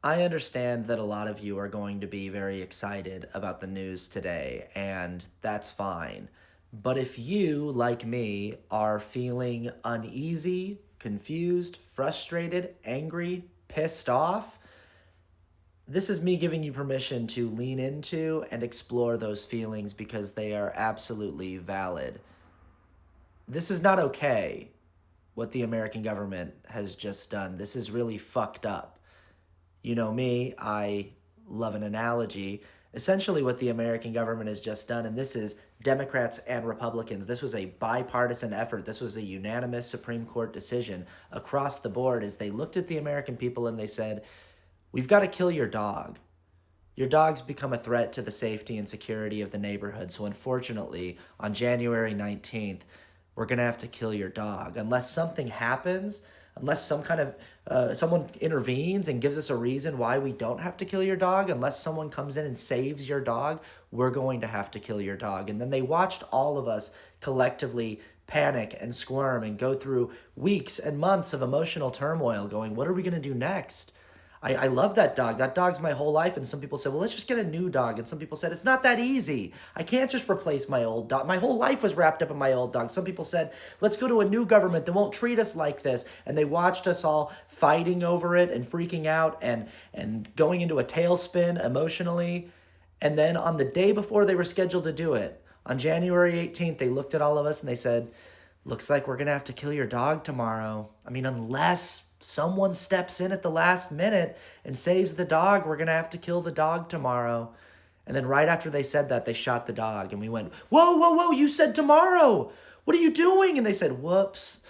I understand that a lot of you are going to be very excited about the news today, and that's fine. But if you, like me, are feeling uneasy, confused, frustrated, angry, pissed off, this is me giving you permission to lean into and explore those feelings because they are absolutely valid. This is not okay, what the American government has just done. This is really fucked up. You know me, I love an analogy. Essentially, what the American government has just done, and this is Democrats and Republicans, this was a bipartisan effort. This was a unanimous Supreme Court decision across the board as they looked at the American people and they said, we've got to kill your dog. Your dog's become a threat to the safety and security of the neighborhood. So, unfortunately, on January 19th, we're going to have to kill your dog. Unless something happens, unless some kind of someone intervenes and gives us a reason why we don't have to kill your dog, unless someone comes in and saves your dog, we're going to have to kill your dog. And then they watched all of us collectively panic and squirm and go through weeks and months of emotional turmoil going, what are we going to do next? I love that dog. That dog's my whole life. And some people said, well, let's just get a new dog. And some people said, it's not that easy. I can't just replace my old dog. My whole life was wrapped up in my old dog. Some people said, let's go to a new government that won't treat us like this. And they watched us all fighting over it and freaking out and going into a tailspin emotionally. And then on the day before they were scheduled to do it, on January 18th, they looked at all of us and they said, looks like we're going to have to kill your dog tomorrow. I mean, unless someone steps in at the last minute and saves the dog, we're going to have to kill the dog tomorrow. And then right after they said that, they shot the dog. And we went, whoa, whoa, whoa, you said tomorrow. What are you doing? And they said, whoops.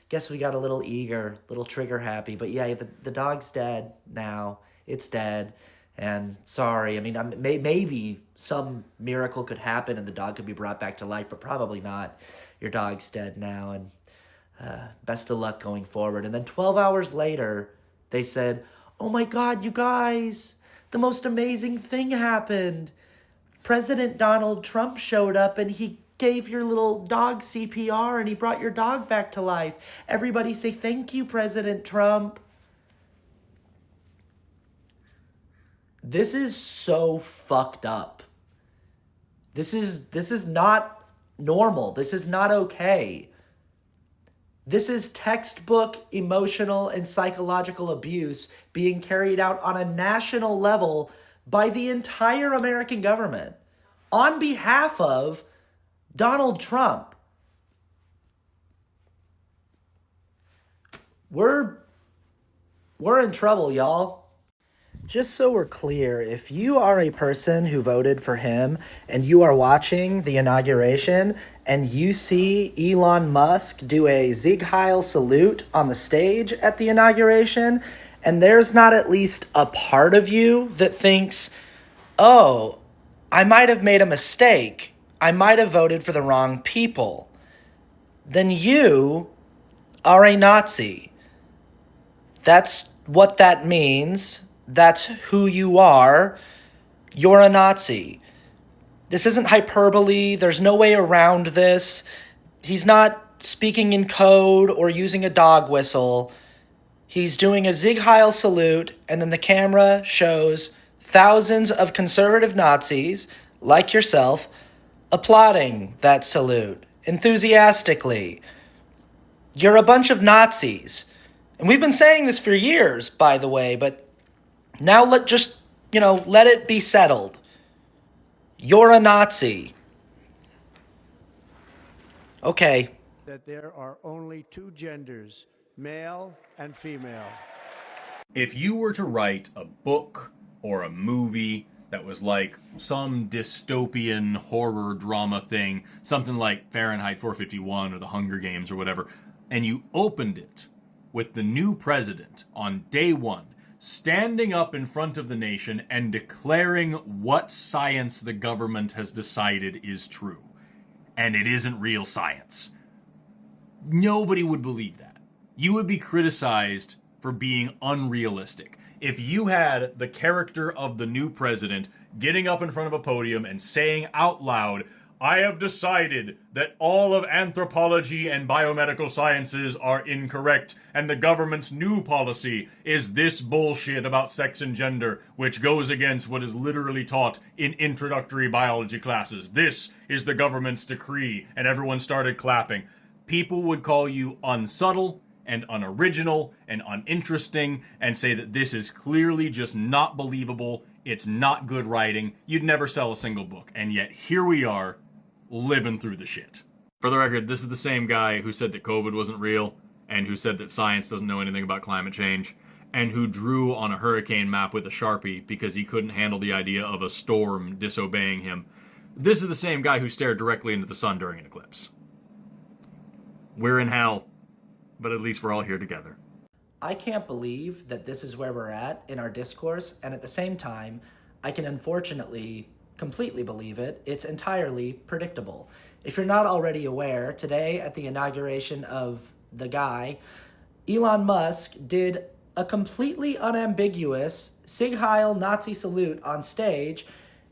Guess we got a little eager, little trigger happy. But yeah, the dog's dead now. It's dead. And sorry, I mean, maybe some miracle could happen and the dog could be brought back to life, but probably not. Your dog's dead now, and best of luck going forward. And then 12 hours later, they said, oh my God, you guys, the most amazing thing happened. President Donald Trump showed up and he gave your little dog CPR and he brought your dog back to life. Everybody say, thank you, President Trump. This is so fucked up. This is not normal. This is not okay. This is textbook emotional and psychological abuse being carried out on a national level by the entire American government on behalf of Donald Trump. We're in trouble, y'all. Just so we're clear, if you are a person who voted for him and you are watching the inauguration and you see Elon Musk do a Sieg Heil salute on the stage at the inauguration, and there's not at least a part of you that thinks, oh, I might have made a mistake, I might have voted for the wrong people, then you are a Nazi. That's what that means. That's who you are. You're a Nazi. This isn't hyperbole. There's no way around this. He's not speaking in code or using a dog whistle. He's doing a Sieg Heil salute, and then the camera shows thousands of conservative Nazis, like yourself, applauding that salute enthusiastically. You're a bunch of Nazis. And we've been saying this for years, by the way, but now let it be settled. You're a Nazi. Okay. That there are only two genders, male and female. If you were to write a book or a movie that was like some dystopian horror drama thing, something like Fahrenheit 451 or The Hunger Games or whatever, and you opened it with the new president on day one, standing up in front of the nation and declaring what science the government has decided is true. And it isn't real science. Nobody would believe that. You would be criticized for being unrealistic. If you had the character of the new president getting up in front of a podium and saying out loud, I have decided that all of anthropology and biomedical sciences are incorrect, and the government's new policy is this bullshit about sex and gender, which goes against what is literally taught in introductory biology classes. This is the government's decree, and everyone started clapping. People would call you unsubtle and unoriginal and uninteresting and say that this is clearly just not believable, it's not good writing, you'd never sell a single book. And yet here we are, living through the shit. For the record, this is the same guy who said that COVID wasn't real, and who said that science doesn't know anything about climate change, and who drew on a hurricane map with a Sharpie because he couldn't handle the idea of a storm disobeying him. This is the same guy who stared directly into the sun during an eclipse. We're in hell, but at least we're all here together. I can't believe that this is where we're at in our discourse, and at the same time, I can unfortunately completely believe it. It's entirely predictable. If you're not already aware, today at the inauguration of the guy, Elon Musk did a completely unambiguous Sieg Heil Nazi salute on stage,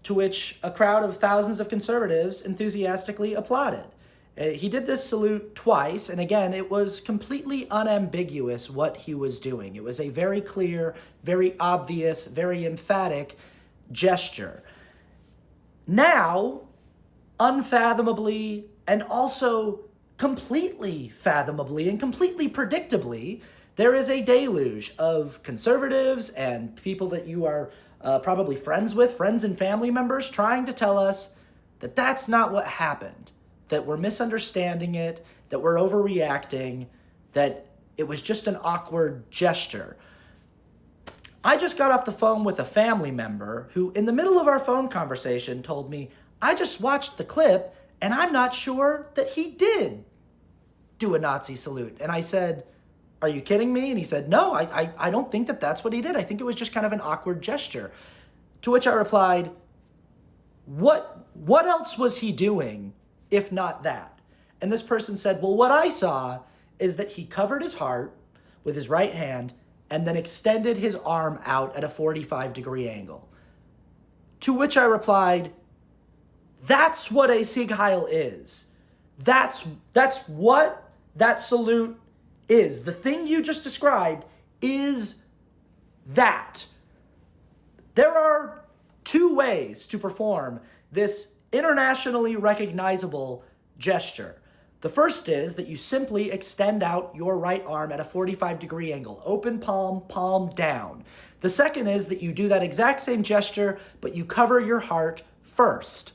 to which a crowd of thousands of conservatives enthusiastically applauded. He did this salute twice, and again, it was completely unambiguous what he was doing. It was a very clear, very obvious, very emphatic gesture. Now, unfathomably, and also completely fathomably and completely predictably, there is a deluge of conservatives and people that you are probably friends with, friends and family members, trying to tell us that that's not what happened, that we're misunderstanding it, that we're overreacting, that it was just an awkward gesture. I just got off the phone with a family member who, in the middle of our phone conversation, told me, I just watched the clip and I'm not sure that he did do a Nazi salute. And I said, are you kidding me? And he said, no, I don't think that that's what he did. I think it was just kind of an awkward gesture. To which I replied, what else was he doing if not that? And this person said, well, what I saw is that he covered his heart with his right hand and then extended his arm out at a 45-degree angle. To which I replied, that's what a Sieg Heil is. That's what that salute is. The thing you just described is that. There are two ways to perform this internationally recognizable gesture. The first is that you simply extend out your right arm at a 45-degree angle, open palm, palm down. The second is that you do that exact same gesture, but you cover your heart first.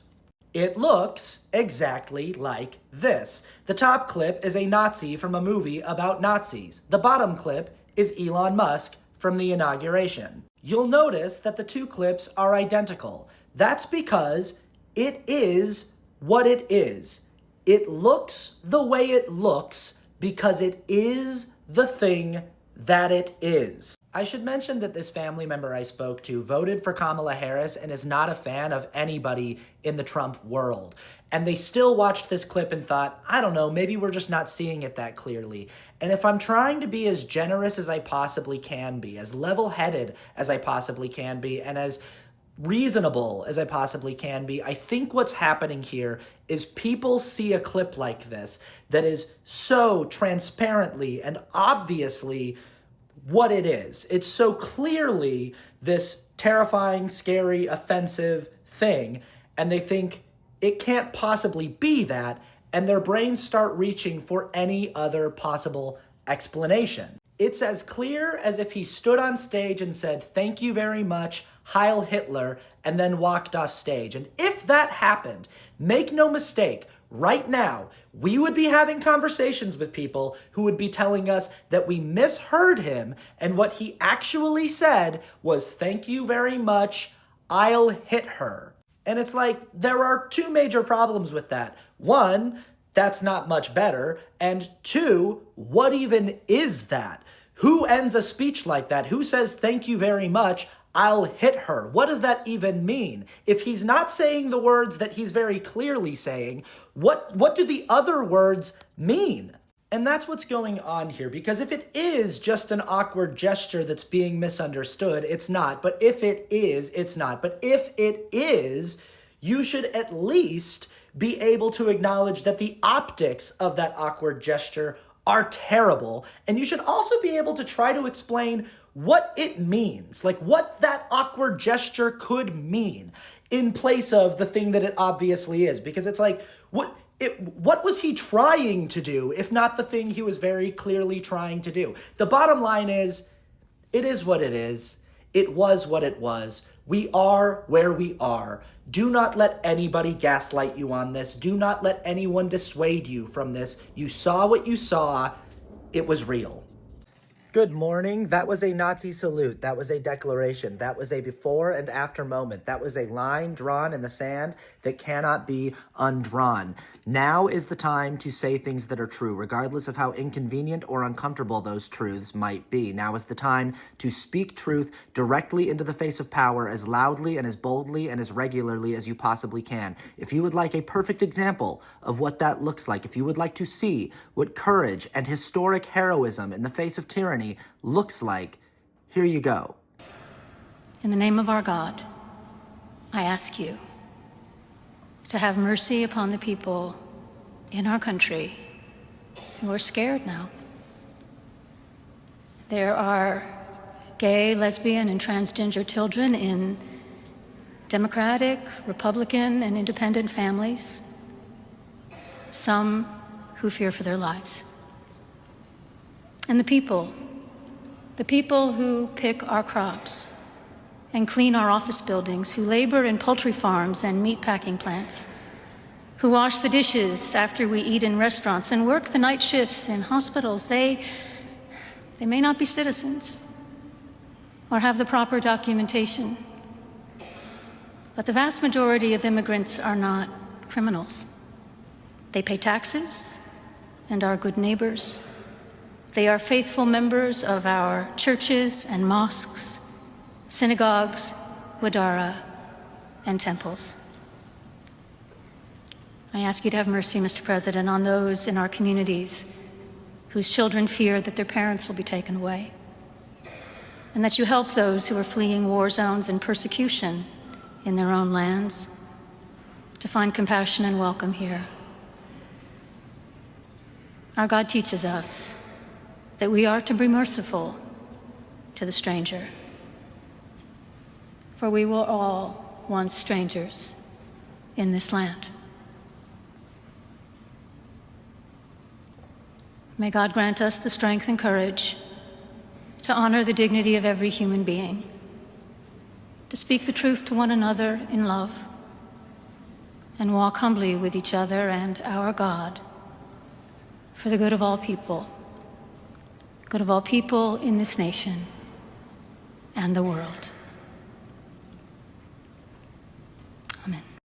It looks exactly like this. The top clip is a Nazi from a movie about Nazis. The bottom clip is Elon Musk from the inauguration. You'll notice that the two clips are identical. That's because it is what it is. It looks the way it looks because it is the thing that it is. I should mention that this family member I spoke to voted for Kamala Harris and is not a fan of anybody in the Trump world. And they still watched this clip and thought, I don't know, maybe we're just not seeing it that clearly. And if I'm trying to be as generous as I possibly can be, as level-headed as I possibly can be, and as reasonable as I possibly can be, I think what's happening here is people see a clip like this that is so transparently and obviously what it is. It's so clearly this terrifying, scary, offensive thing, and they think it can't possibly be that, and their brains start reaching for any other possible explanation. It's as clear as if he stood on stage and said, thank you very much, Heil Hitler, and then walked off stage. And if that happened, make no mistake, right now, we would be having conversations with people who would be telling us that we misheard him, and what he actually said was, thank you very much, I'll hit her. And it's like, there are two major problems with that. One, that's not much better. And two, what even is that? Who ends a speech like that? Who says, thank you very much, I'll hit her? What does that even mean? If he's not saying the words that he's very clearly saying, what do the other words mean? And that's what's going on here, because if it is just an awkward gesture that's being misunderstood, it's not. But if it is, it's not. But if it is, you should at least be able to acknowledge that the optics of that awkward gesture are terrible. And you should also be able to try to explain what it means, like what that awkward gesture could mean in place of the thing that it obviously is. Because it's like, what was he trying to do if not the thing he was very clearly trying to do? The bottom line is, it is what it is. It was what it was. We are where we are. Do not let anybody gaslight you on this. Do not let anyone dissuade you from this. You saw what you saw. It was real. Good morning. That was a Nazi salute. That was a declaration. That was a before and after moment. That was a line drawn in the sand that cannot be undrawn. Now is the time to say things that are true, regardless of how inconvenient or uncomfortable those truths might be. Now is the time to speak truth directly into the face of power as loudly and as boldly and as regularly as you possibly can. If you would like a perfect example of what that looks like, if you would like to see what courage and historic heroism in the face of tyranny looks like, here you go. In the name of our God, I ask you to have mercy upon the people in our country who are scared now. There are gay, lesbian, and transgender children in Democratic, Republican, and independent families, some who fear for their lives. And the people who pick our crops and clean our office buildings, who labor in poultry farms and meatpacking plants, who wash the dishes after we eat in restaurants and work the night shifts in hospitals, they may not be citizens or have the proper documentation, but the vast majority of immigrants are not criminals. They pay taxes and are good neighbors. They are faithful members of our churches and mosques, synagogues, wadara, and temples. I ask you to have mercy, Mr. President, on those in our communities whose children fear that their parents will be taken away, and that you help those who are fleeing war zones and persecution in their own lands to find compassion and welcome here. Our God teaches us that we are to be merciful to the stranger, for we were all once strangers in this land. May God grant us the strength and courage to honor the dignity of every human being, to speak the truth to one another in love, and walk humbly with each other and our God for the good of all people in this nation and the world. Amen.